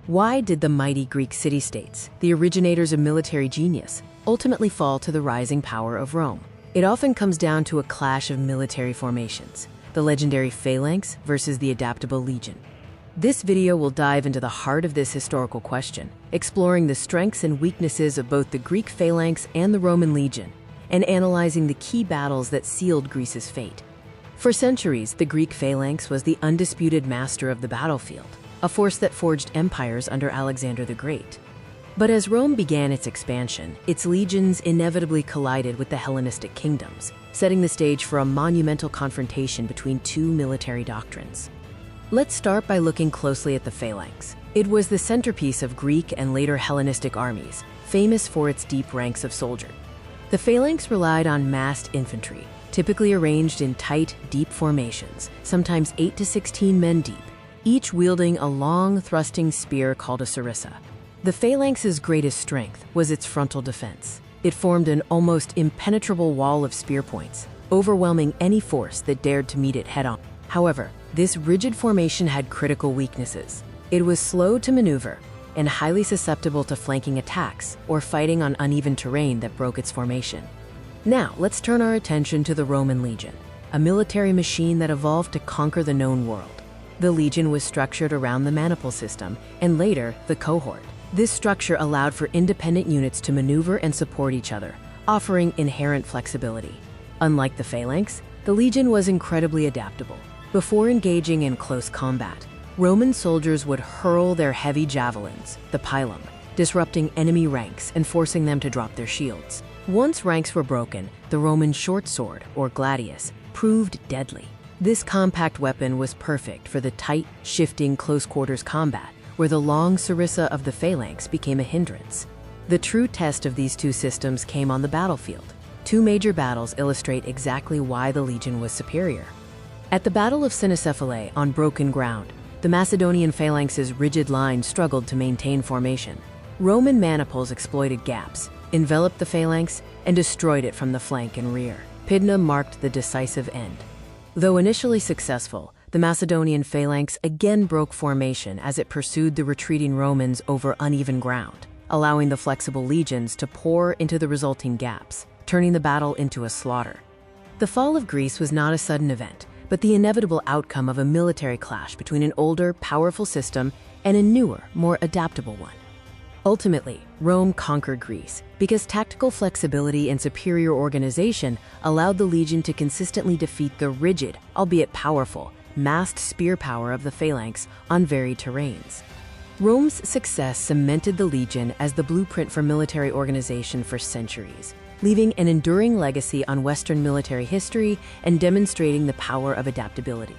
Why did the mighty Greek city-states, the originators of military genius, ultimately fall to the rising power of Rome? It often comes down to a clash of military formations, the legendary phalanx versus the adaptable legion. This video will dive into the heart of this historical question, exploring the strengths and weaknesses of both the Greek phalanx and the Roman legion, and analyzing the key battles that sealed Greece's fate. For centuries, the Greek phalanx was the undisputed master of the battlefield, a force that forged empires under Alexander the Great. But as Rome began its expansion, its legions inevitably collided with the Hellenistic kingdoms, setting the stage for a monumental confrontation between two military doctrines. Let's start by looking closely at the phalanx. It was the centerpiece of Greek and later Hellenistic armies, famous for its deep ranks of soldiers. The phalanx relied on massed infantry, typically arranged in tight, deep formations, sometimes 8 to 16 men deep, each wielding a long, thrusting spear called a sarissa. The phalanx's greatest strength was its frontal defense. It formed an almost impenetrable wall of spear points, overwhelming any force that dared to meet it head-on. However, this rigid formation had critical weaknesses. It was slow to maneuver and highly susceptible to flanking attacks or fighting on uneven terrain that broke its formation. Now, let's turn our attention to the Roman legion, a military machine that evolved to conquer the known world. The legion was structured around the maniple system and later the cohort. This structure allowed for independent units to maneuver and support each other, offering inherent flexibility. Unlike the phalanx, the legion was incredibly adaptable. Before engaging in close combat, Roman soldiers would hurl their heavy javelins, the pilum, disrupting enemy ranks and forcing them to drop their shields. Once ranks were broken, the Roman short sword, or gladius, proved deadly. This compact weapon was perfect for the tight, shifting close-quarters combat, where the long sarissa of the phalanx became a hindrance. The true test of these two systems came on the battlefield. Two major battles illustrate exactly why the legion was superior. At the Battle of Cynocephalae on broken ground, the Macedonian phalanx's rigid line struggled to maintain formation. Roman maniples exploited gaps, enveloped the phalanx, and destroyed it from the flank and rear. Pydna marked the decisive end. Though initially successful, the Macedonian phalanx again broke formation as it pursued the retreating Romans over uneven ground, allowing the flexible legions to pour into the resulting gaps, turning the battle into a slaughter. The fall of Greece was not a sudden event, but the inevitable outcome of a military clash between an older, powerful system and a newer, more adaptable one. Ultimately, Rome conquered Greece because tactical flexibility and superior organization allowed the legion to consistently defeat the rigid, albeit powerful, massed spear power of the phalanx on varied terrains. Rome's success cemented the legion as the blueprint for military organization for centuries, leaving an enduring legacy on Western military history and demonstrating the power of adaptability.